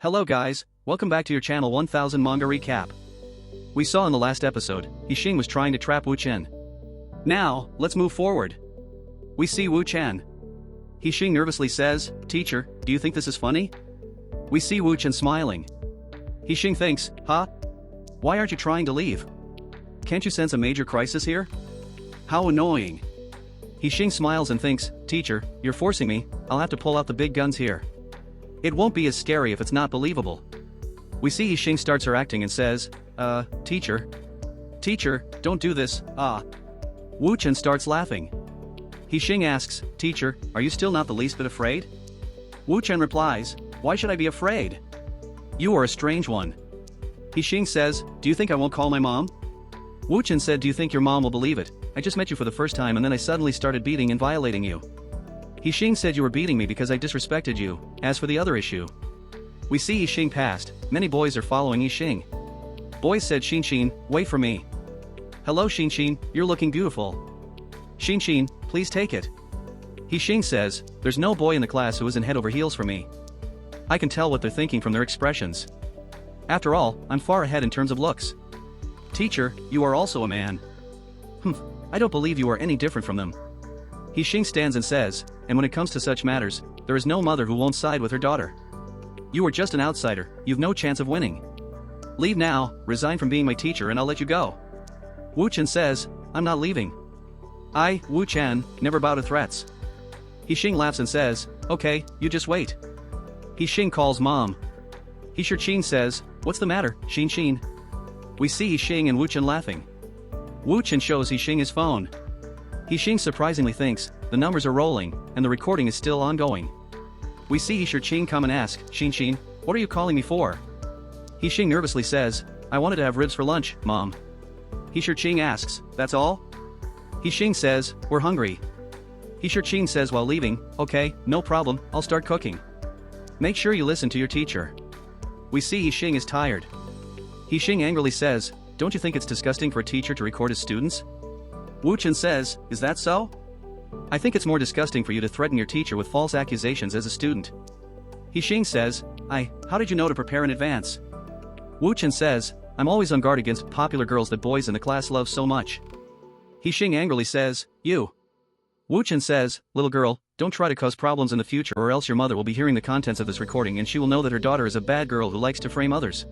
Hello guys, welcome back to your channel 1000 Manga Recap. We saw in the last episode, Yixing was trying to trap Wu Chen. Now, let's move forward. We see Wu Chen. Yixing nervously says, "Teacher, do you think this is funny?" We see Wu Chen smiling. Yixing thinks, "Huh? Why aren't you trying to leave? Can't you sense a major crisis here? How annoying." Yixing smiles and thinks, "Teacher, you're forcing me, I'll have to pull out the big guns here. It won't be as scary if it's not believable." We see Yixing starts her acting and says, Teacher, don't do this, Wu Chen starts laughing. Yixing asks, "Teacher, are you still not the least bit afraid?" Wu Chen replies, "Why should I be afraid? You are a strange one." Yixing says, "Do you think I won't call my mom?" Wu Chen said, "Do you think your mom will believe it? I just met you for the first time and then I suddenly started beating and violating you." Yixing said, "You were beating me because I disrespected you. As for the other issue." We see Yixing past, many boys are following Yixing. Boys said, "Xin, wait for me." "Hello Xin, you're looking beautiful." "Xin, please take it." Yixing says, "There's no boy in the class who isn't head over heels for me. I can tell what they're thinking from their expressions. After all, I'm far ahead in terms of looks." "Teacher, you are also a man." I don't believe you are any different from them." Yixing stands and says, "And when it comes to such matters, there is no mother who won't side with her daughter. You are just an outsider, you've no chance of winning. Leave now, resign from being my teacher and I'll let you go." Wu Chen says, "I'm not leaving. I, Wu Chen, never bow to threats." Yixing laughs and says, "Okay, you just wait." Yixing calls mom. Yixing says, "What's the matter, Xin?" We see Yixing and Wu Chen laughing. Wu Chen shows Yixing his phone. Yixing surprisingly thinks, the numbers are rolling, and the recording is still ongoing. We see Yixing come and ask, "Xin, what are you calling me for?" Yixing nervously says, "I wanted to have ribs for lunch, Mom." Yixing asks, "That's all?" Yixing says, "We're hungry." Yixing says while leaving, "Okay, no problem, I'll start cooking. Make sure you listen to your teacher." We see Yixing is tired. Yixing angrily says, "Don't you think it's disgusting for a teacher to record his students?" Wu Chen says, "Is that so? I think it's more disgusting for you to threaten your teacher with false accusations as a student." Yixing says, How did you know to prepare in advance?" Wu Chen says, "I'm always on guard against popular girls that boys in the class love so much." Yixing angrily says, "You." Wu Chen says, "Little girl, don't try to cause problems in the future or else your mother will be hearing the contents of this recording and she will know that her daughter is a bad girl who likes to frame others.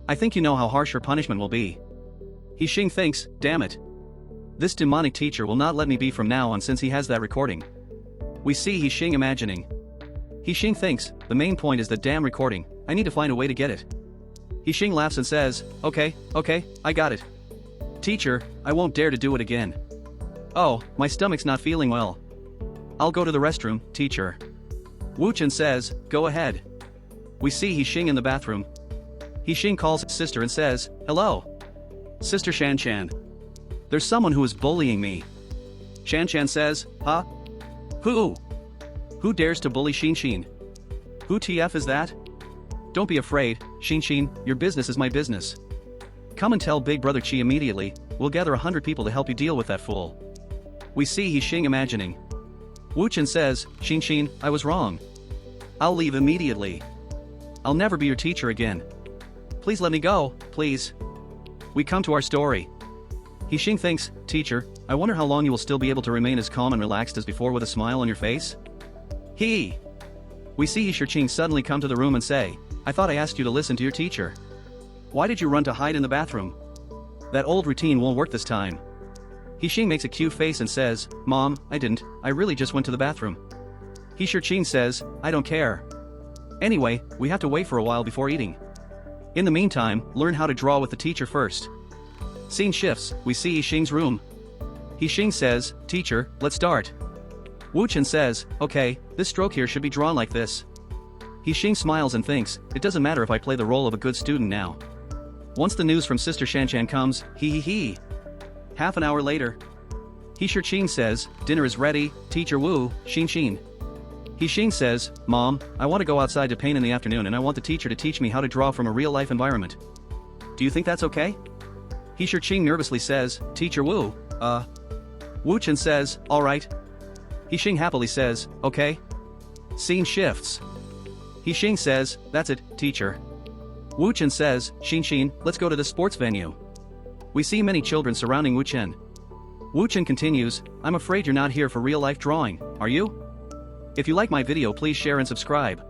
I think you know how harsh her punishment will be." Yixing thinks, "Damn it. This demonic teacher will not let me be from now on since he has that recording." We see Yixing imagining. Yixing thinks, the main point is the damn recording, I need to find a way to get it. Yixing laughs and says, Okay, I got it. "Teacher, I won't dare to do it again. Oh, my stomach's not feeling well. I'll go to the restroom, teacher." Wu Chen says, "Go ahead." We see Yixing in the bathroom. Yixing calls his sister and says, "Hello. Sister Shan. There's someone who is bullying me." Shan says, "Huh? Who? Who dares to bully Xin? Who TF is that? Don't be afraid, Xin, your business is my business. Come and tell Big Brother Chi immediately, we'll gather 100 people to help you deal with that fool." We see Yixing imagining. Wu Chen says, "Xin, I was wrong. I'll leave immediately. I'll never be your teacher again. Please let me go, please." We come to our story. Yixing thinks, "Teacher, I wonder how long you will still be able to remain as calm and relaxed as before with a smile on your face?" We see Yixing suddenly come to the room and say, "I thought I asked you to listen to your teacher. Why did you run to hide in the bathroom? That old routine won't work this time." Yixing makes a cute face and says, "Mom, I didn't, I really just went to the bathroom." Yixing says, "I don't care. Anyway, we have to wait for a while before eating. In the meantime, learn how to draw with the teacher first." Scene shifts, we see Yixing's room. Yixing says, "Teacher, let's start." Wu Chen says, "Okay, this stroke here should be drawn like this." Yixing smiles and thinks, it doesn't matter if I play the role of a good student now. Once the news from Sister Shan comes, Half an hour later. Yixing says, "Dinner is ready, Teacher Wu, Xin." Yixing says, "Mom, I want to go outside to paint in the afternoon and I want the teacher to teach me how to draw from a real-life environment. Do you think that's okay?" Yixing nervously says, "Teacher Wu, Wu Chen says, "All right." Yixing happily says, "Okay." Scene shifts. Xing says, "That's it, teacher." Wu Chen says, "Xin, let's go to the sports venue." We see many children surrounding Wu Chen. Wu Chen continues, "I'm afraid you're not here for real-life drawing, are you? If you like my video, please share and subscribe.